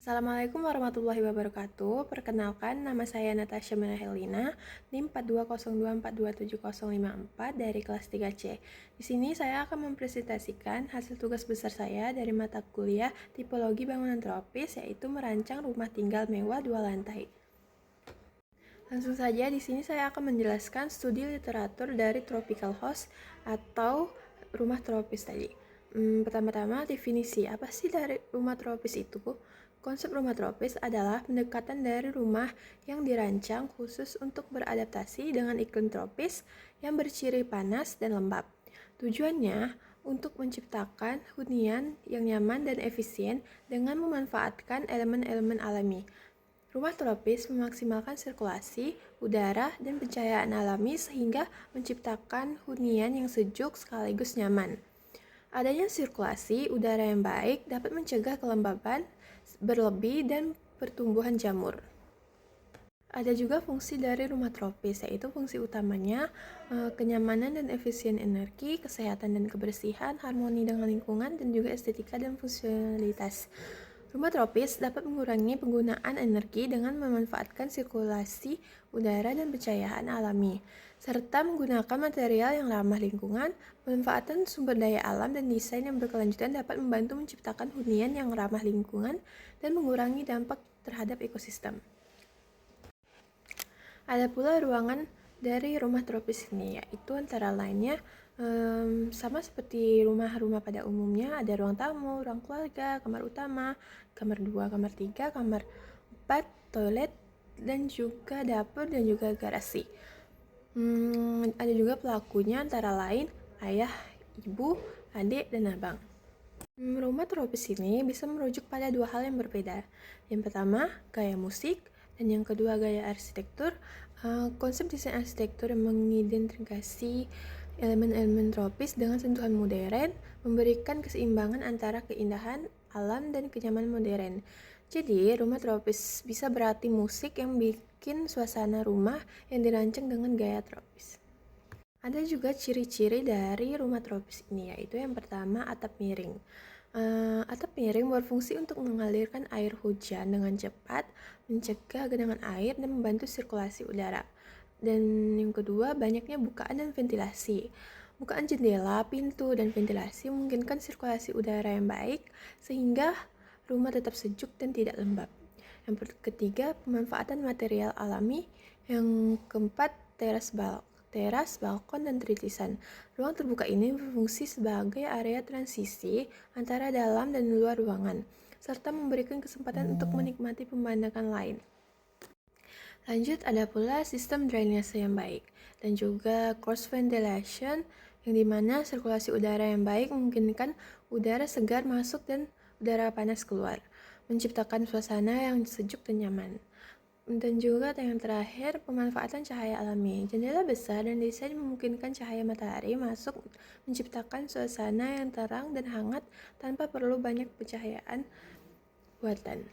Assalamualaikum warahmatullahi wabarakatuh. Perkenalkan, nama saya Natasha Menahelina, NIM 4202427054 dari kelas 3C. Di sini saya akan mempresentasikan hasil tugas besar saya dari mata kuliah Tipologi Bangunan Tropis, yaitu merancang rumah tinggal mewah 2 lantai. Langsung saja, di sini saya akan menjelaskan studi literatur dari tropical house atau rumah tropis tadi. Pertama-tama, definisi apa sih dari rumah tropis itu? Konsep rumah tropis adalah pendekatan dari rumah yang dirancang khusus untuk beradaptasi dengan iklim tropis yang berciri panas dan lembab. Tujuannya untuk menciptakan hunian yang nyaman dan efisien dengan memanfaatkan elemen-elemen alami. Rumah tropis memaksimalkan sirkulasi udara dan pencahayaan alami sehingga menciptakan hunian yang sejuk sekaligus nyaman. Adanya sirkulasi udara yang baik dapat mencegah kelembaban berlebih dan pertumbuhan jamur. Ada juga fungsi dari rumah tropis, yaitu fungsi utamanya kenyamanan dan efisien energi, kesehatan dan kebersihan, harmoni dengan lingkungan, dan juga estetika dan fungsionalitas. Rumah tropis dapat mengurangi penggunaan energi dengan memanfaatkan sirkulasi udara dan pencahayaan alami, serta menggunakan material yang ramah lingkungan. Pemanfaatan sumber daya alam dan desain yang berkelanjutan dapat membantu menciptakan hunian yang ramah lingkungan dan mengurangi dampak terhadap ekosistem. Ada pula ruangan dari rumah tropis ini, yaitu antara lainnya sama seperti rumah-rumah pada umumnya, ada ruang tamu, ruang keluarga, kamar utama, kamar 2, kamar 3, kamar 4, toilet, dan juga dapur dan juga garasi. Ada juga pelakunya antara lain ayah, ibu, adik, dan abang. Rumah tropis ini bisa merujuk pada dua hal yang berbeda. Yang pertama, gaya musik, dan yang kedua, gaya arsitektur. Konsep desain arsitektur yang mengidentifikasi elemen-elemen tropis dengan sentuhan modern, memberikan keseimbangan antara keindahan alam dan kenyamanan modern. Jadi, rumah tropis bisa berarti musik yang bikin suasana rumah yang dirancang dengan gaya tropis. Ada juga ciri-ciri dari rumah tropis ini, yaitu yang pertama, atap miring. Atap miring berfungsi untuk mengalirkan air hujan dengan cepat, mencegah genangan air, dan membantu sirkulasi udara. Dan yang kedua, banyaknya bukaan dan ventilasi. Bukaan jendela, pintu, dan ventilasi memungkinkan sirkulasi udara yang baik, sehingga rumah tetap sejuk dan tidak lembab. Yang ketiga, pemanfaatan material alami. Yang keempat, teras, balkon, dan tritisan. Ruang terbuka ini berfungsi sebagai area transisi antara dalam dan luar ruangan, serta memberikan kesempatan untuk menikmati pemandangan lain. Lanjut, ada pula sistem drainase yang baik, dan juga cross ventilation, yang dimana sirkulasi udara yang baik memungkinkan udara segar masuk dan udara panas keluar, menciptakan suasana yang sejuk dan nyaman. Dan juga yang terakhir, pemanfaatan cahaya alami. Jendela besar dan desain memungkinkan cahaya matahari masuk, menciptakan suasana yang terang dan hangat tanpa perlu banyak pencahayaan buatan.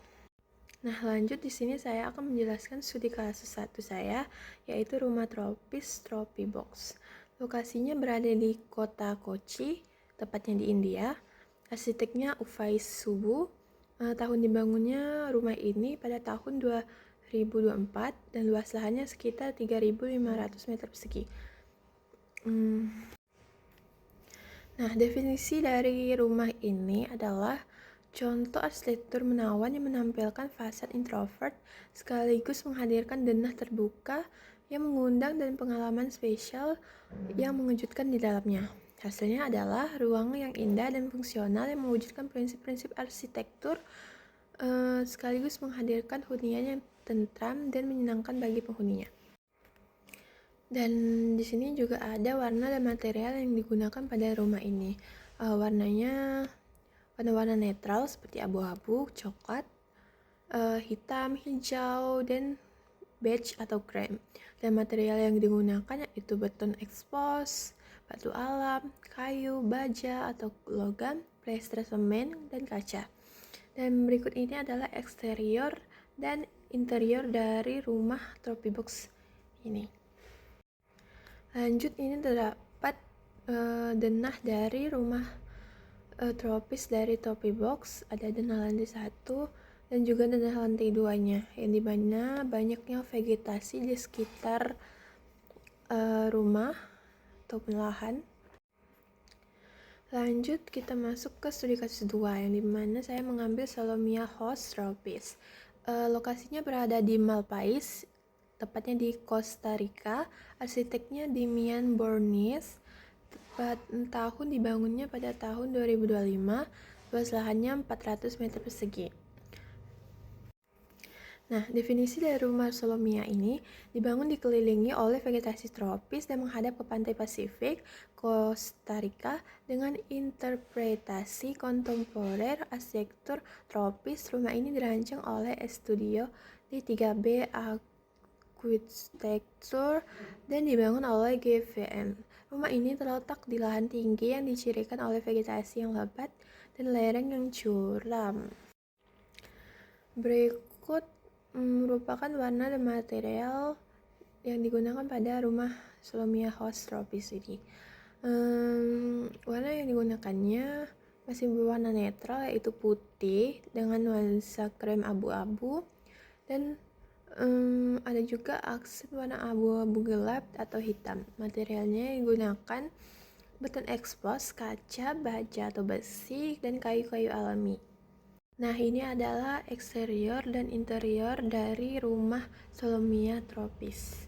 Nah, lanjut di sini saya akan menjelaskan studi kasus 1 saya, yaitu rumah tropis Tropibox. Lokasinya berada di kota Kochi, tepatnya di India. Arsiteknya Ufais Subu. Tahun dibangunnya rumah ini pada tahun 2024 dan luas lahannya sekitar 3.500 meter persegi. Nah, definisi dari rumah ini adalah contoh arsitektur menawan yang menampilkan fasad introvert sekaligus menghadirkan denah terbuka yang mengundang dan pengalaman spesial yang mengejutkan di dalamnya. Hasilnya adalah ruang yang indah dan fungsional yang mewujudkan prinsip-prinsip arsitektur sekaligus menghadirkan hunian yang tentram dan menyenangkan bagi penghuninya. Dan di sini juga ada warna dan material yang digunakan pada rumah ini. Warnanya warna-warna netral seperti abu-abu, coklat, hitam, hijau, dan beige atau krem. Dan material yang digunakan yaitu beton expose, batu alam, kayu, baja atau logam, plester semen, dan kaca. Dan berikut ini adalah eksterior dan interior dari rumah Tropibox ini. Lanjut, ini terdapat denah dari rumah tropis dari Tropibox. Ada denah lantai 1, dan juga tanah lantai 2-nya, yang dimana banyaknya vegetasi di sekitar rumah ataupun lahan. Lanjut kita masuk ke studi kasus 2, yang dimana saya mengambil Solomia House Tropis. Lokasinya berada di Malpais, tepatnya di Costa Rica. Arsiteknya Dimian Borges. Tahun dibangunnya pada tahun 2025. Luas lahannya 400 meter persegi. Nah, definisi dari rumah Solomia ini dibangun dikelilingi oleh vegetasi tropis dan menghadap ke pantai Pasifik, Costa Rica, dengan interpretasi kontemporer arsitektur tropis. Rumah ini dirancang oleh Estudio di 3B Architecture dan dibangun oleh GVM. Rumah ini terletak di lahan tinggi yang dicirikan oleh vegetasi yang lebat dan lereng yang curam. Berikut merupakan warna dan material yang digunakan pada rumah Solomia House Tropis ini. Warna yang digunakannya masih berwarna netral, yaitu putih dengan nuansa krem abu-abu, dan ada juga aksen warna abu-abu gelap atau hitam. Materialnya yang digunakan beton expose, kaca, baja atau besi, dan kayu-kayu alami. Nah, ini adalah eksterior dan interior dari rumah Solomia Tropis.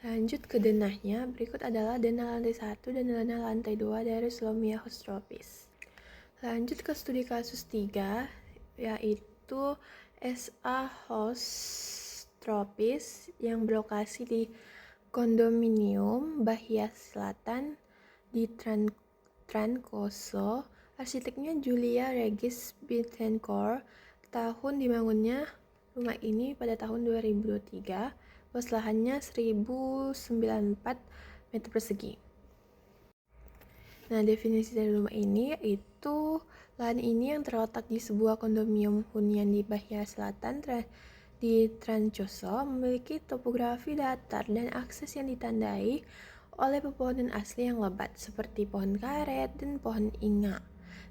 Lanjut ke denahnya, berikut adalah denah lantai 1 dan denah lantai 2 dari Solomia House Tropis. Lanjut ke studi kasus 3, yaitu SA House Tropis yang berlokasi di kondominium Bahia Selatan di Trancoso. Arsiteknya Julia Regis Bittencourt. Tahun dibangunnya rumah ini pada tahun 2023. Luas lahannya 1094 meter persegi. Nah, definisi dari rumah ini yaitu lahan ini yang terletak di sebuah kondominium hunian di Bahia Selatan di Trancoso memiliki topografi datar dan akses yang ditandai oleh pepohonan asli yang lebat seperti pohon karet dan pohon inga.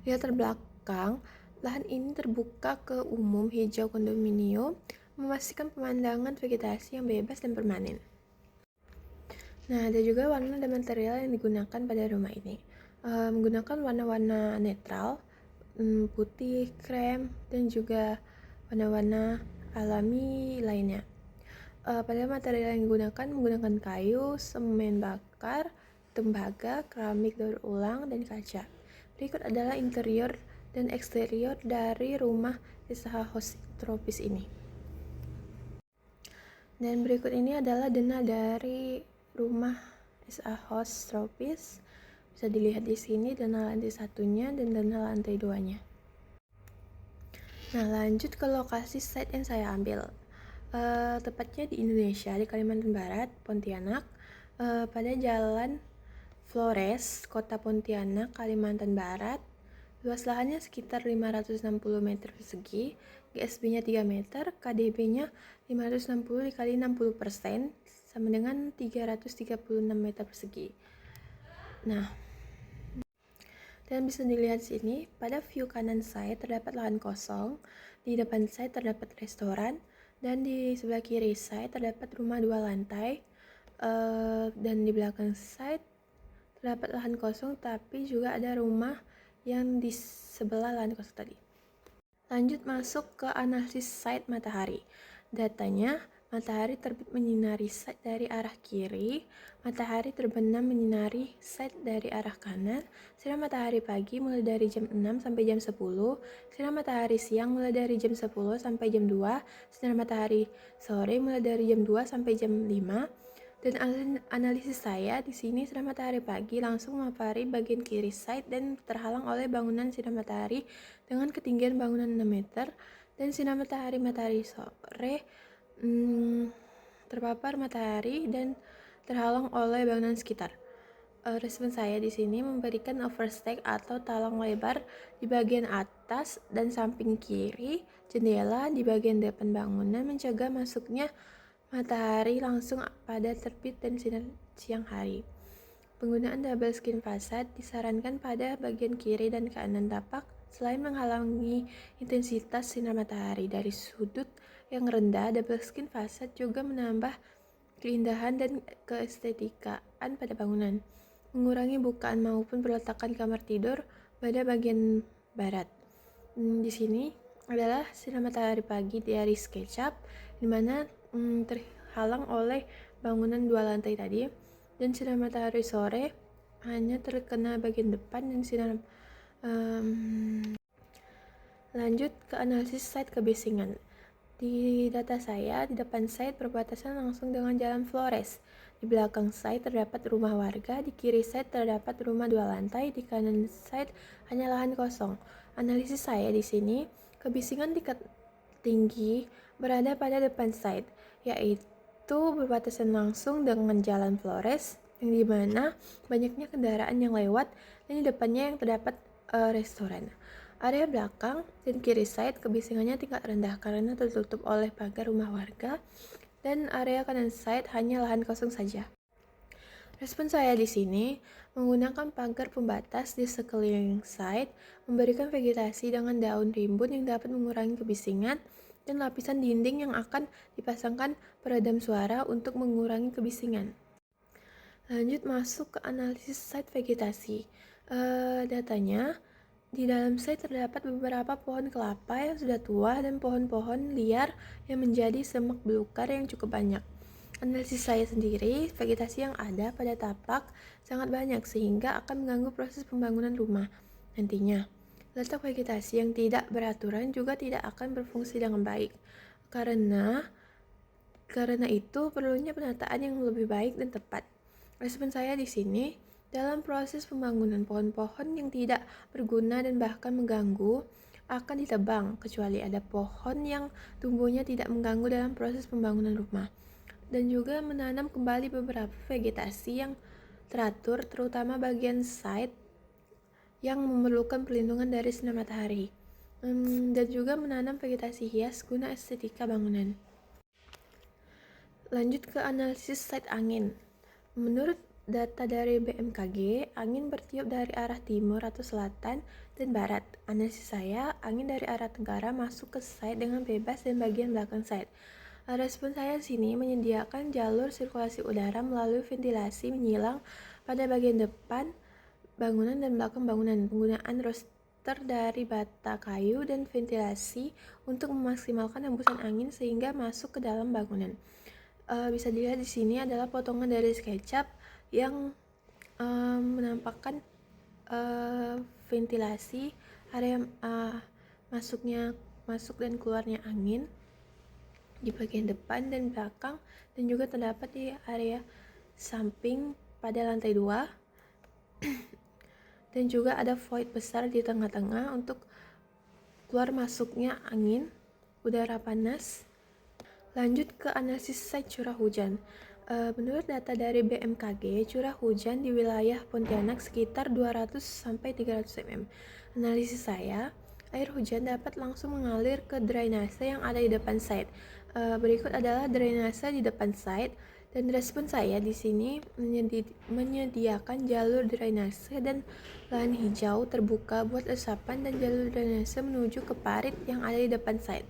Di latar belakang, lahan ini terbuka ke umum hijau kondominium, memastikan pemandangan vegetasi yang bebas dan permanen. Nah, ada juga warna dan material yang digunakan pada rumah ini. Menggunakan warna-warna netral, putih, krem, dan juga warna-warna alami lainnya. Pada material yang digunakan menggunakan kayu, semen bakar, tembaga, keramik daur ulang, dan kaca. Berikut adalah interior dan eksterior dari rumah SA House Tropis ini. Dan berikut ini adalah denah dari rumah SA House Tropis. Bisa dilihat di sini denah lantai 1-nya dan denah lantai 2-nya. Nah, lanjut ke lokasi site yang saya ambil. Tepatnya di Indonesia, di Kalimantan Barat, Pontianak, pada Jalan Flores, Kota Pontianak, Kalimantan Barat. Luas lahannya sekitar 560 meter persegi, GSB-nya 3 meter, KDB-nya 560 dikali 60%, sama dengan 336 meter persegi. Nah, dan bisa dilihat di sini, pada view kanan saya terdapat lahan kosong, di depan saya terdapat restoran, dan di sebelah kiri saya terdapat rumah 2 lantai, dan di belakang saya terdapat lahan kosong, tapi juga ada rumah yang di sebelah lahan kosong tadi. Lanjut masuk ke analisis site matahari. Datanya, matahari terbit menyinari site dari arah kiri, matahari terbenam menyinari site dari arah kanan, sinar matahari pagi mulai dari jam 6 sampai jam 10, sinar matahari siang mulai dari jam 10 sampai jam 2, sinar matahari sore mulai dari jam 2 sampai jam 5. Dan analisis saya di sini sinar matahari pagi langsung memapari bagian kiri site dan terhalang oleh bangunan sinar matahari dengan ketinggian bangunan 6 meter, dan sinar matahari sore terpapar matahari dan terhalang oleh bangunan sekitar. Respon saya di sini memberikan overstack atau talang lebar di bagian atas dan samping kiri jendela di bagian depan bangunan, mencegah masuknya matahari langsung pada terbit dan sinar siang hari. Penggunaan double skin facade disarankan pada bagian kiri dan kanan tapak Selain menghalangi intensitas sinar matahari dari sudut yang rendah, double skin fasad juga menambah keindahan dan keestetikaan pada bangunan, mengurangi bukaan maupun peletakan kamar tidur pada bagian barat. Di sini adalah sinar matahari pagi dari SketchUp, di mana terhalang oleh bangunan 2 lantai tadi, dan sinar matahari sore hanya terkena bagian depan dan sinar lanjut ke analisis site kebisingan. Di data saya, di depan site berbatasan langsung dengan Jalan Flores. Di belakang site terdapat rumah warga, di kiri site terdapat rumah 2 lantai, di kanan site hanya lahan kosong. Analisis saya di sini, kebisingan tingkat tinggi berada pada depan site, yaitu berbatasan langsung dengan Jalan Flores, yang dimana banyaknya kendaraan yang lewat, dan di depannya yang terdapat restoran. Area belakang dan kiri site kebisingannya tingkat rendah karena tertutup oleh pagar rumah warga, dan area kanan site hanya lahan kosong saja. Respon saya di sini menggunakan pagar pembatas di sekeliling site, memberikan vegetasi dengan daun rimbun yang dapat mengurangi kebisingan, dan lapisan dinding yang akan dipasangkan peredam suara untuk mengurangi kebisingan. Lanjut masuk ke analisis site vegetasi. Datanya, di dalam site terdapat beberapa pohon kelapa yang sudah tua dan pohon-pohon liar yang menjadi semak belukar yang cukup banyak. Analisis saya sendiri, vegetasi yang ada pada tapak sangat banyak sehingga akan mengganggu proses pembangunan rumah. Nantinya, letak vegetasi yang tidak beraturan juga tidak akan berfungsi dengan baik. Karena itu perlunya penataan yang lebih baik dan tepat. Respon saya di sini, dalam proses pembangunan pohon-pohon yang tidak berguna dan bahkan mengganggu akan ditebang, kecuali ada pohon yang tumbuhnya tidak mengganggu dalam proses pembangunan rumah. Dan juga menanam kembali beberapa vegetasi yang teratur, terutama bagian site yang memerlukan perlindungan dari sinar matahari. Dan juga menanam vegetasi hias guna estetika bangunan. Lanjut ke analisis site angin. Menurut data dari BMKG, angin bertiup dari arah timur atau selatan dan barat. Analisis saya, angin dari arah tenggara masuk ke site dengan bebas dan bagian belakang site. Respon saya di sini menyediakan jalur sirkulasi udara melalui ventilasi menyilang pada bagian depan bangunan dan belakang bangunan. Penggunaan roster dari bata kayu dan ventilasi untuk memaksimalkan hembusan angin sehingga masuk ke dalam bangunan. Bisa dilihat di sini adalah potongan dari SketchUp yang menampakkan ventilasi area masuk dan keluarnya angin di bagian depan dan belakang, dan juga terdapat di area samping pada lantai 2 dan juga ada void besar di tengah-tengah untuk keluar masuknya angin udara panas. Lanjut ke analisis site curah hujan. Menurut data dari BMKG, curah hujan di wilayah Pontianak sekitar 200-300 mm. Analisis saya, air hujan dapat langsung mengalir ke drainase yang ada di depan site. Berikut adalah drainase di depan site, dan respon saya di sini menyediakan jalur drainase dan lahan hijau terbuka buat resapan dan jalur drainase menuju ke parit yang ada di depan site.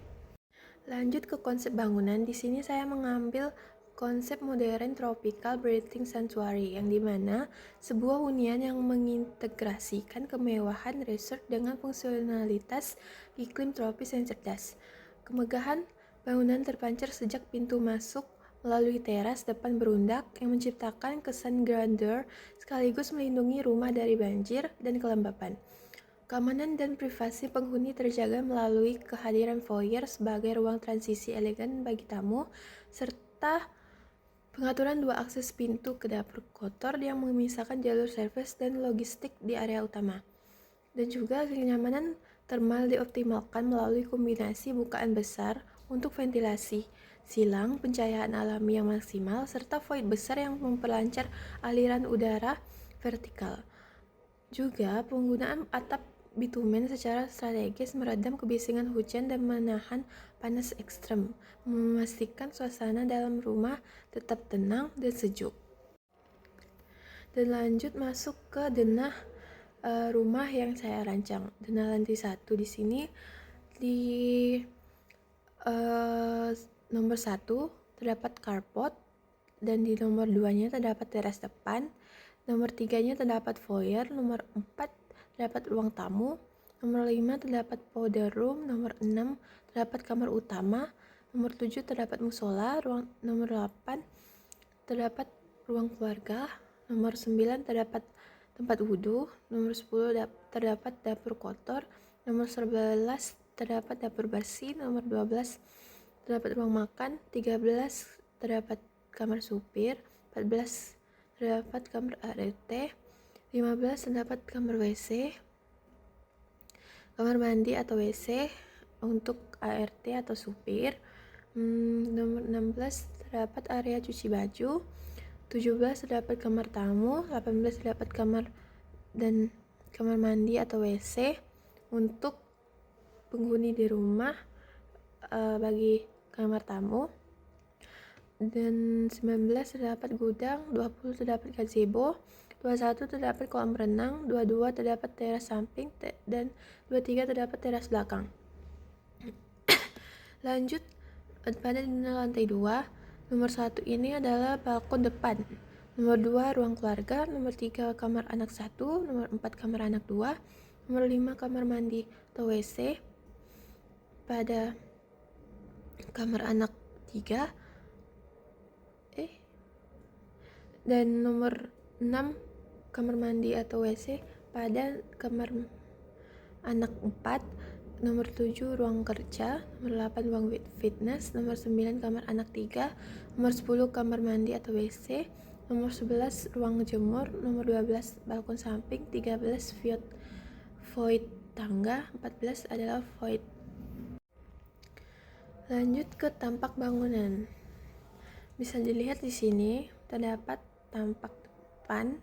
Lanjut ke konsep bangunan, di sini saya mengambil konsep modern tropical breathing sanctuary, yang dimana sebuah hunian yang mengintegrasikan kemewahan resort dengan fungsionalitas iklim tropis yang cerdas. Kemegahan bangunan terpancar sejak pintu masuk melalui teras depan berundak yang menciptakan kesan grandeur sekaligus melindungi rumah dari banjir dan kelembapan. Keamanan dan privasi penghuni terjaga melalui kehadiran foyer sebagai ruang transisi elegan bagi tamu, serta pengaturan 2 akses pintu ke dapur kotor yang memisahkan jalur servis dan logistik di area utama. Dan juga kenyamanan termal dioptimalkan melalui kombinasi bukaan besar untuk ventilasi, silang pencahayaan alami yang maksimal, serta void besar yang memperlancar aliran udara vertikal. Juga penggunaan atap bitumen secara strategis meredam kebisingan hujan dan menahan panas ekstrem, memastikan suasana dalam rumah tetap tenang dan sejuk. Dan lanjut masuk ke denah rumah yang saya rancang. Dan lantai 1 di sini di nomor 1 terdapat carport, dan di nomor 2-nya terdapat teras depan, nomor 3-nya terdapat foyer, nomor 4 terdapat ruang tamu, nomor 5 terdapat powder room, nomor 6 terdapat kamar utama, nomor 7 terdapat musola, nomor 8 terdapat ruang keluarga, nomor 9 terdapat tempat wudhu, nomor 10 terdapat dapur kotor, nomor 11 terdapat dapur bersih, nomor 12 terdapat ruang makan, 13 terdapat kamar supir, 14 terdapat kamar ART, 15 terdapat kamar WC, kamar mandi atau WC untuk ART atau supir, nomor 16 terdapat area cuci baju, 17 terdapat kamar tamu, 18 terdapat kamar mandi atau WC untuk penghuni di rumah bagi kamar tamu, dan 19 terdapat gudang, 20 terdapat gazebo, 21 terdapat kolam renang, 22 terdapat teras samping, dan 23 terdapat teras belakang. Lanjut pada lantai 2, nomor 1 ini adalah balkon depan, nomor 2 ruang keluarga, nomor 3 kamar anak 1, nomor 4 kamar anak 2, nomor 5 kamar mandi atau WC. Pada kamar anak 3 dan nomor 6 kamar mandi atau WC pada kamar anak 4, nomor 7 ruang kerja, nomor 8 ruang fitness, nomor 9 kamar anak 3, nomor 10 kamar mandi atau WC, nomor 11 ruang jemur, nomor 12 balkon samping, 13 void tangga, 14 adalah void. Lanjut ke tampak bangunan. Bisa dilihat di sini terdapat tampak depan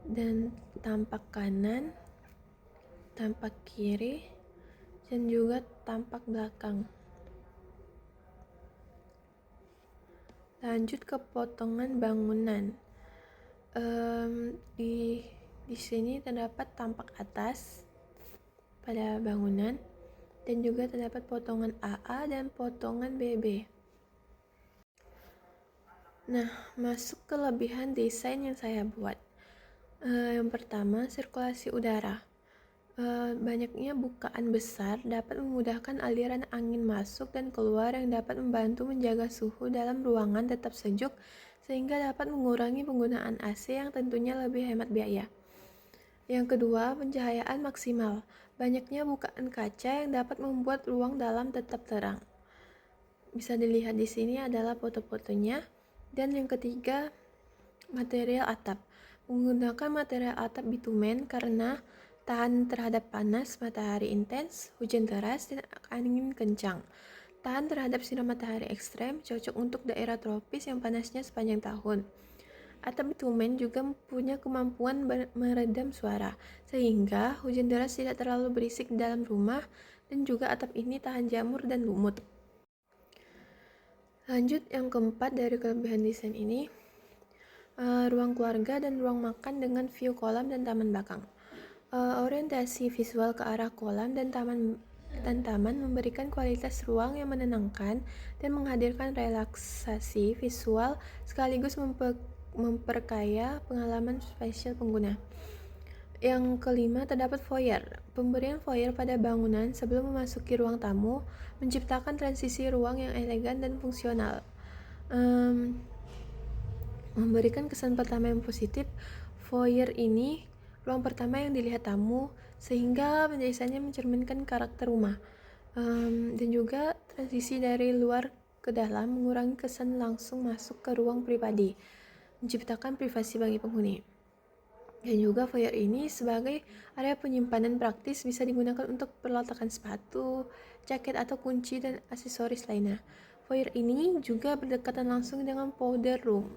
dan tampak kanan, tampak kiri, dan juga tampak belakang. Lanjut ke potongan bangunan. Di sini terdapat tampak atas pada bangunan, dan juga terdapat potongan AA dan potongan BB. Nah, masuk ke kelebihan desain yang saya buat. Yang pertama, sirkulasi udara. Banyaknya bukaan besar dapat memudahkan aliran angin masuk dan keluar, yang dapat membantu menjaga suhu dalam ruangan tetap sejuk, sehingga dapat mengurangi penggunaan AC yang tentunya lebih hemat biaya. Yang kedua, pencahayaan maksimal. Banyaknya bukaan kaca yang dapat membuat ruang dalam tetap terang. Bisa dilihat di sini adalah foto-fotonya. Dan yang ketiga, material atap. Menggunakan material atap bitumen karena tahan terhadap panas matahari intens, hujan deras, dan angin kencang. Tahan terhadap sinar matahari ekstrem, cocok untuk daerah tropis yang panasnya sepanjang tahun. Atap bitumen juga punya kemampuan meredam suara, sehingga hujan deras tidak terlalu berisik di dalam rumah, dan juga atap ini tahan jamur dan lumut. Lanjut yang keempat dari kelebihan desain ini, ruang keluarga dan ruang makan dengan view kolam dan taman belakang. Orientasi visual ke arah kolam dan taman memberikan kualitas ruang yang menenangkan dan menghadirkan relaksasi visual, sekaligus memperkaya pengalaman spasial pengguna. Yang kelima, terdapat foyer. Pemberian foyer pada bangunan sebelum memasuki ruang tamu menciptakan transisi ruang yang elegan dan fungsional. Memberikan kesan pertama yang positif. Foyer ini ruang pertama yang dilihat tamu, sehingga desainnya mencerminkan karakter rumah. Dan juga transisi dari luar ke dalam mengurangi kesan langsung masuk ke ruang pribadi, menciptakan privasi bagi penghuni. Dan juga foyer ini sebagai area penyimpanan praktis, bisa digunakan untuk peletakan sepatu, jaket atau kunci, dan aksesoris lainnya. Foyer ini juga berdekatan langsung dengan powder room.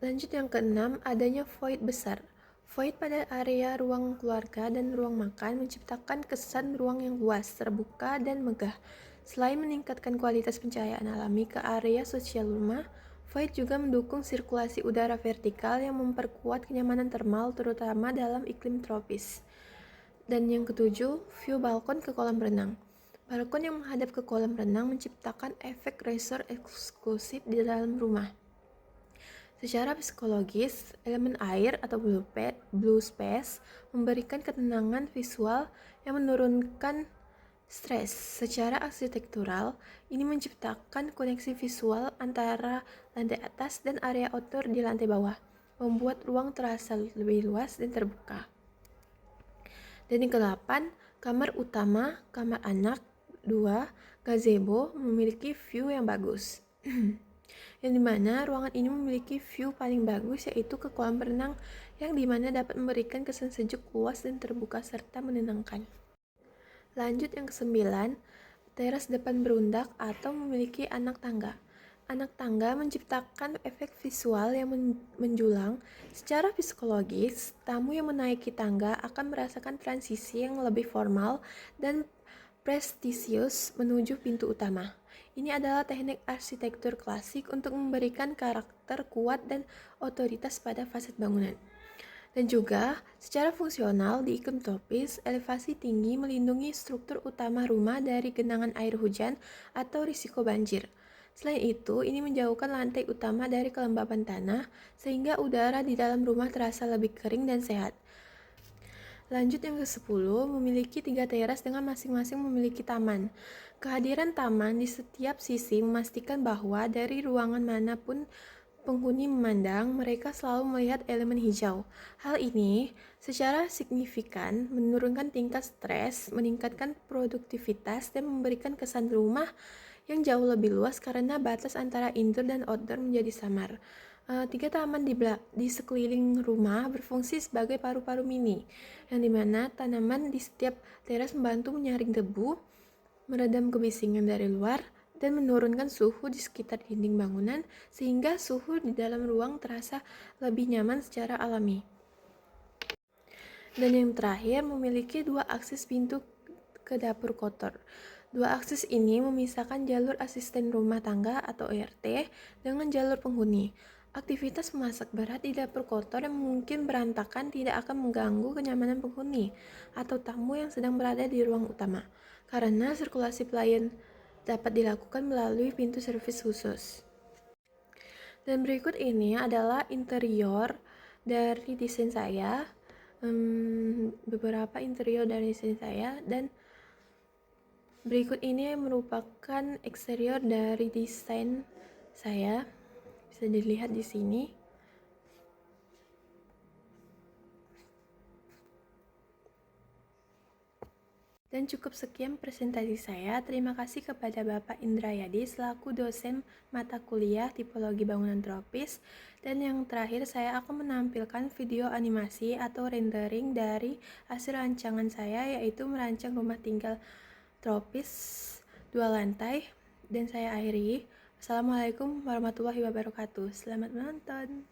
Lanjut yang keenam, adanya void besar. Void pada area ruang keluarga dan ruang makan menciptakan kesan ruang yang luas, terbuka, dan megah. Selain meningkatkan kualitas pencahayaan alami ke area sosial rumah, Void juga mendukung sirkulasi udara vertikal yang memperkuat kenyamanan termal terutama dalam iklim tropis. Dan yang ketujuh, view balkon ke kolam renang. Balkon yang menghadap ke kolam renang menciptakan efek resort eksklusif di dalam rumah. Secara psikologis, elemen air atau blue space memberikan ketenangan visual yang menurunkan stres. Secara arsitektural, ini menciptakan koneksi visual antara lantai atas dan area outdoor di lantai bawah, membuat ruang terasa lebih luas dan terbuka. Dan yang ke-8, kamar utama, kamar anak, 2, gazebo memiliki view yang bagus. Yang dimana ruangan ini memiliki view paling bagus yaitu ke kolam renang yang dimana dapat memberikan kesan sejuk, luas, dan terbuka serta menenangkan. Lanjut yang ke-9, teras depan berundak atau memiliki anak tangga. Anak tangga menciptakan efek visual yang menjulang. Secara psikologis, tamu yang menaiki tangga akan merasakan transisi yang lebih formal dan prestisius menuju pintu utama. Ini adalah teknik arsitektur klasik untuk memberikan karakter kuat dan otoritas pada fasad bangunan. Dan juga, secara fungsional di iklim tropis, elevasi tinggi melindungi struktur utama rumah dari genangan air hujan atau risiko banjir. Selain itu, ini menjauhkan lantai utama dari kelembaban tanah, sehingga udara di dalam rumah terasa lebih kering dan sehat. Lanjut yang ke-10, memiliki 3 teras dengan masing-masing memiliki taman. Kehadiran taman di setiap sisi memastikan bahwa dari ruangan manapun penghuni memandang, mereka selalu melihat elemen hijau. Hal ini secara signifikan menurunkan tingkat stres, meningkatkan produktivitas, dan memberikan kesan rumah yang jauh lebih luas karena batas antara indoor dan outdoor menjadi samar. 3 taman di sekeliling rumah berfungsi sebagai paru-paru mini, yang dimana tanaman di setiap teras membantu menyaring debu, meredam kebisingan dari luar, dan menurunkan suhu di sekitar dinding bangunan sehingga suhu di dalam ruang terasa lebih nyaman secara alami. Dan yang terakhir, memiliki 2 akses pintu ke dapur kotor. 2 akses ini memisahkan jalur asisten rumah tangga atau ART dengan jalur penghuni. Aktivitas memasak berat di dapur kotor yang mungkin berantakan tidak akan mengganggu kenyamanan penghuni atau tamu yang sedang berada di ruang utama, karena sirkulasi pelayan dapat dilakukan melalui pintu servis khusus. Dan berikut ini adalah interior dari desain saya, beberapa interior dari desain saya, dan berikut ini merupakan eksterior dari desain saya, bisa dilihat di sini. Dan cukup sekian presentasi saya. Terima kasih kepada Bapak Indrayadi selaku dosen mata kuliah Tipologi Bangunan Tropis. Dan yang terakhir, saya akan menampilkan video animasi atau rendering dari hasil rancangan saya, yaitu merancang rumah tinggal tropis 2 lantai. Dan saya akhiri. Assalamualaikum warahmatullahi wabarakatuh. Selamat menonton.